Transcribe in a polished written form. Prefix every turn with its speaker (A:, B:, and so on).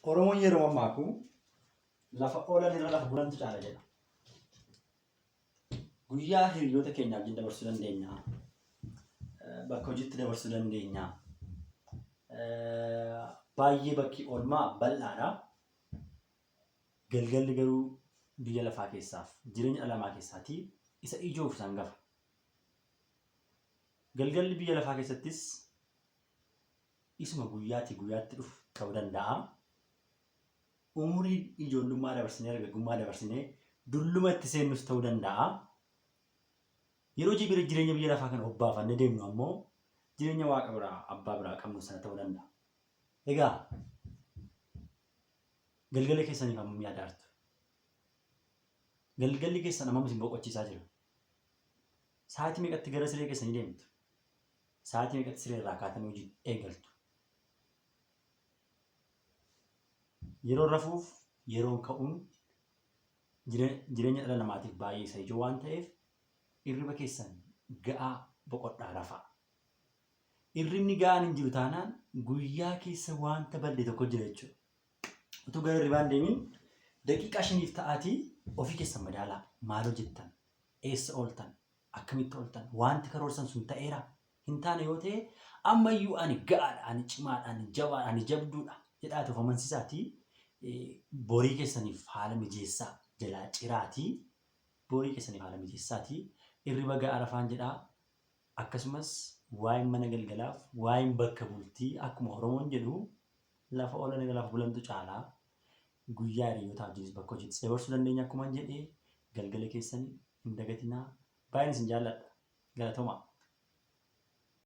A: Oromoon yeroo ammaa kun lafa oolan irra lafa bulantu caala jedha. Guyyaa hiriyoota keenyaa wajjin dabarsuu dandeenya. Bakka hojiitti dabarsuu dandeenya. Baay'ee bakki oolmaa bal'aadha. Galgalli garuu biyya lafaa keessaaf jireenya dhala namaa keessaatii isa ijoof sangafa. Galgalli biyya lafaa keessattis isuma guyyaatti dhufu ta'uu danda'a. Umurii ijoollummaa dabarsinee dargaggummaa dabarsinee dulluma itti seennus ta'uu danda'a. Yeroo jireenya biyya lafaa kana obbaafannee deemnu ammoo jireenya waaqa biraa abbaa biraa qabnu sana ta'uu danda'a. Egaa galgala keessaniif hammam yaadaartu? Galgalli keessan hammam isin boqochiisaa jira? Sa'aatii meeqatti gara siree keessanii deemtu? Sa'aatii meeqatti siree irraa kaatanii hojii eegaltu? Yeroo rafuuf yeroon ka'uun jireenya dhala namaatiif baay'ee isa ijoo waan ta'eef hirriba keessan ga'aa boqodhaa rafaa. Hirribni ga'aan hin jiru taanaan guyyaa keessa wanta bal'ee tokko jira jechuudha. Utuu gara hirribaan deemin daqiiqaa 5 ta'aatii ofii keessan madaalaa maal hojjettan? Eessa ooltan? Akkamitti ooltan? Wanti karoorsan sun ta'eera? Hin taane yoo ta'e ammayyuu ani ga'aadha, ani cimaadha, ani jabaadha, ani jabduudha jedhaatu of amansiisaatii borii keessaniif haala mijeessaa jalaa ciraatii borii keessaniif haala mijeessaatii hirriba ga'aa rafaan jedhaa. Akkasumas waa'een mana galgalaaf waa'een bakka bultii akkuma Oromoon jedhu lafa oolan lafa bulantu caalaa. Guyyaa hiriyootaa wajjinis bakka hojiittis dabarsuu dandeenya akkuma jedhee galgala keessanii hin dagatinaa. Baay'een isin jaalladha. Galatooma.